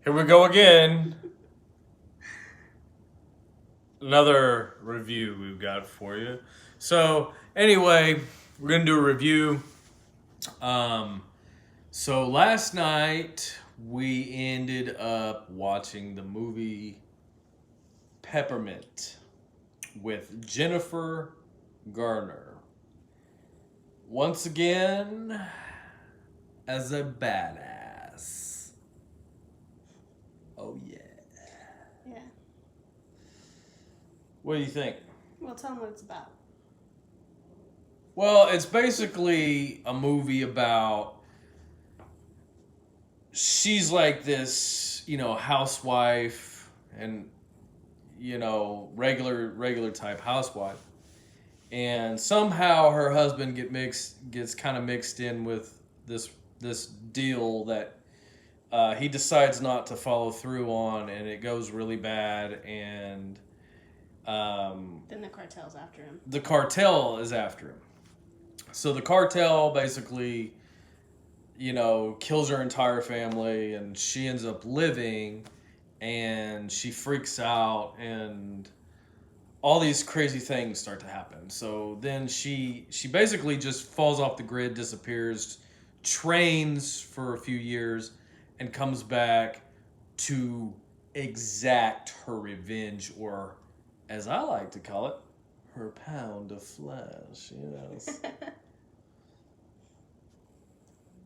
Here we go again. Another review we've got for you. So, anyway, we're going to do a review. So, last night we ended up watching the movie Peppermint with Jennifer Garner. Once again, as a badass. Oh, yeah. Yeah. What do you think? Well, tell them what it's about. Well, it's basically a movie about she's like this, housewife and regular type housewife. And somehow her husband gets kind of mixed in with this deal that he decides not to follow through on, and it goes really bad. And Then the cartel's after him. the cartel is after him. So the cartel basically, kills her entire family, and she ends up living, and she freaks out, and all these crazy things start to happen. So then she basically just falls off the grid, disappears, trains for a few years, and comes back to exact her revenge, or as I like to call it, her pound of flesh. Yes.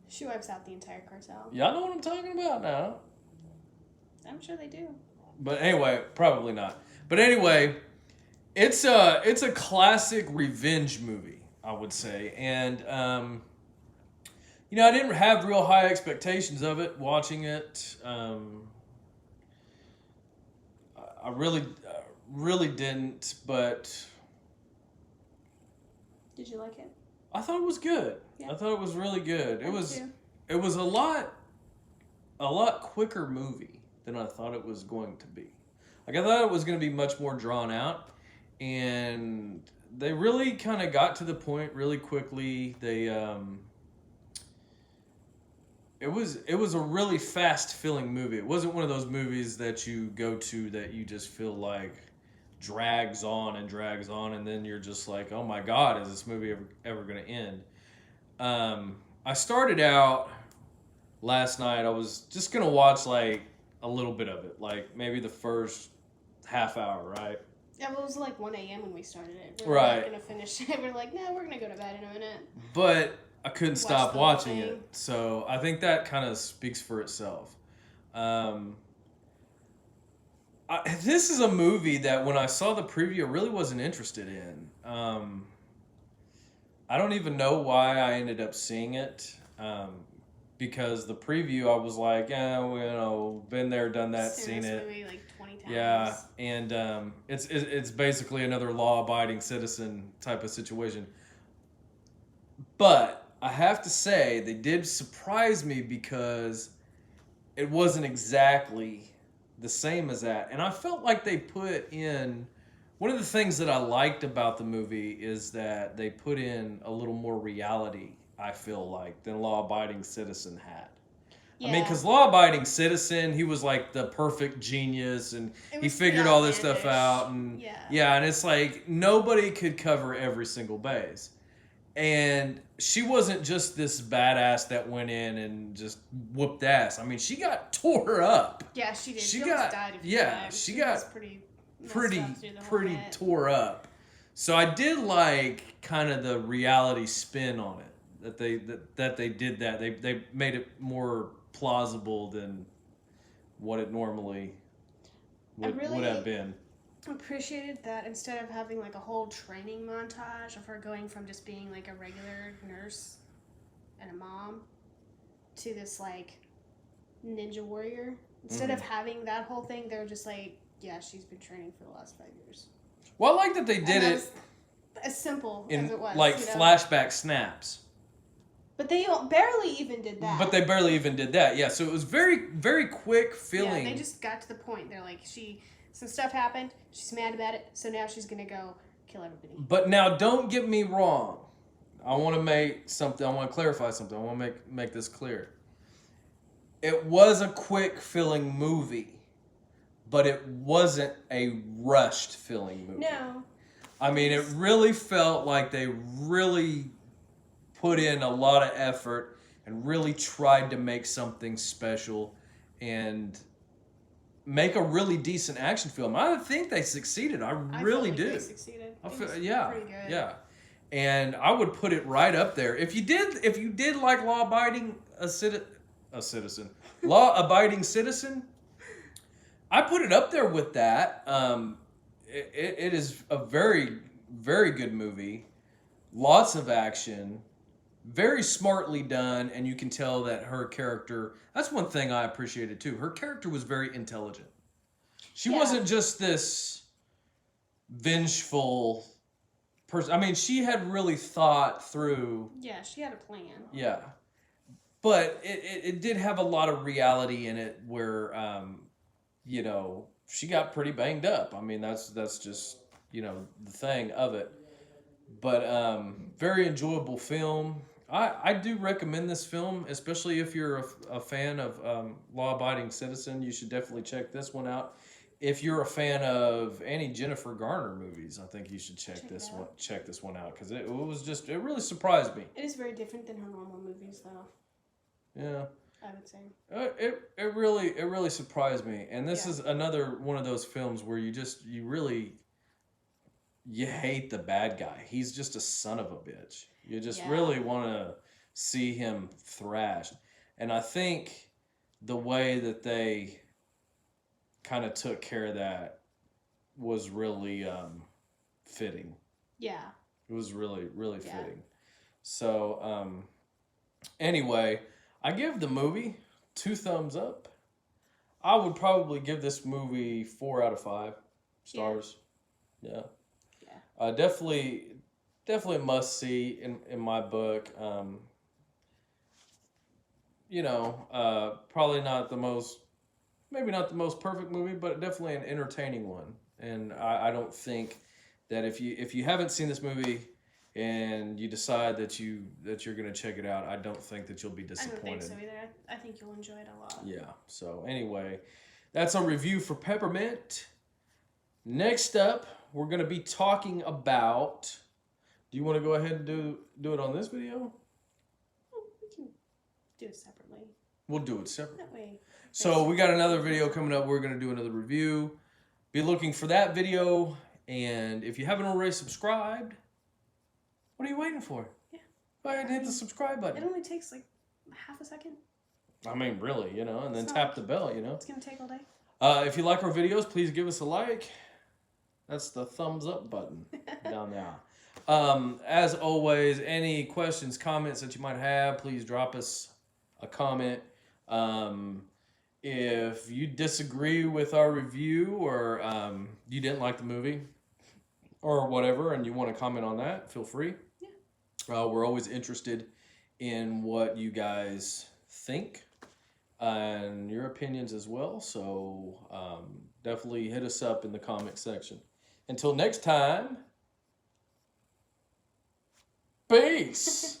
She wipes out the entire cartel. Y'all know what I'm talking about now. I'm sure they do. But anyway, probably not. But anyway, it's a classic revenge movie, I would say. And I didn't have real high expectations of it watching it. I really didn't, but Did you like it? I thought it was good. Yeah. I thought it was really good. Me too. It was a lot quicker movie than I thought it was going to be. Like, I thought it was going to be much more drawn out, and they really kind of got to the point really quickly. They it was a really fast filling movie. It wasn't one of those movies that you go to that you just feel like drags on, and then you're just like, oh my God, is this movie ever going to end? I started out last night, I was just going to watch like a little bit of it, like maybe the first half hour, right? Yeah, well, it was like 1 a.m. when we started it. We were Right. not going to finish it. We're like, no, we're going to go to bed in a minute. But I couldn't stop the whole watching thing. it, so I think that kind of speaks for itself. This is a movie that when I saw the preview, I really wasn't interested in. I don't even know why I ended up seeing it, because the preview, I was like, been there, done that, seen this it. movie like 20 times. Yeah, and it's basically another law-abiding citizen type of situation. But I have to say, they did surprise me because it wasn't exactly the same as that. And I felt like they put in... One of the things that I liked about the movie is that they put in a little more reality, I feel like, than Law Abiding Citizen had. Yeah. I mean, because Law Abiding Citizen, he was like the perfect genius, and he figured all this stuff out. And and it's like nobody could cover every single base. And she wasn't just this badass that went in and just whooped ass. I mean, she got tore up. Yeah, she did. She She got- almost died a few yeah, times. she She got was pretty messed up through the whole bit. tore up. So I did like kind of the reality spin on it that they did that. They made it more plausible than what it normally would have been. Appreciated that instead of having like a whole training montage of her going from just being like a regular nurse and a mom to this like ninja warrior. Instead of having that whole thing, they're just like, yeah, she's been training for the last 5 years. Well, I like that they did it as simple in as it was, like flashback snaps. But they barely even did that. But they barely even did that. Yeah, so it was very, very quick feeling. Yeah, they just got to the point. They're like, some stuff happened. She's mad about it. So now she's gonna go kill everybody. But now, don't get me wrong. I want to clarify something. I want to make this clear. it was a quick filling movie, but it wasn't a rushed filling movie. No. I mean, it really felt like they really put in a lot of effort and really tried to make something special and make a really decent action film. I think they succeeded. I really felt like do. They succeeded. I It feel, was yeah, pretty good. yeah. And I would put it right up there. If you did like law abiding citizen, I put it up there with that. It is a very, very good movie. Lots of action, very smartly done, and you can tell that her character. That's one thing I appreciated too. Her character was very intelligent. She wasn't just this vengeful person. I mean, she had really thought through. Yeah, she had a plan. Yeah, but it did have a lot of reality in it where she got pretty banged up. I mean, that's just the thing of it. But very enjoyable film. I do recommend this film, especially if you're a fan of Law Abiding Citizen. You should definitely check this one out. If you're a fan of any Jennifer Garner movies, I think you should check this one out because it really surprised me. It is very different than her normal movies, though. Yeah. I would say. It really surprised me, and this is another one of those films where you hate the bad guy. He's just a son of a bitch. You just really want to see him thrashed, and I think the way that they kind of took care of that was really fitting. Yeah. It was really fitting. So anyway. I give the movie 2 thumbs up. I would probably give this movie 4 out of 5 stars. Yeah. Definitely a must see in my book. Probably maybe not the most perfect movie, but definitely an entertaining one. And I don't think that if you haven't seen this movie and you decide that you're going to check it out, I don't think that you'll be disappointed. I don't think so either. I think you'll enjoy it a lot. Yeah. So anyway, that's a review for Peppermint. Next up, we're going to be talking about. Do you want to go ahead and do it on this video? Oh, we can do it separately. We'll do it separately. That way. So we got another video coming up. We're going to do another review. Be looking for that video. And if you haven't already subscribed, what are you waiting for? Yeah. Go ahead and hit the subscribe button. It only takes like half a second. I mean, really, and then tap the bell, It's going to take all day. If you like our videos, please give us a like. That's the thumbs up button down there. As always, any questions, comments that you might have, please drop us a comment. If you disagree with our review or you didn't like the movie or whatever and you want to comment on that, feel free. Yeah. We're always interested in what you guys think and your opinions as well. So definitely hit us up in the comment section. Until next time, peace.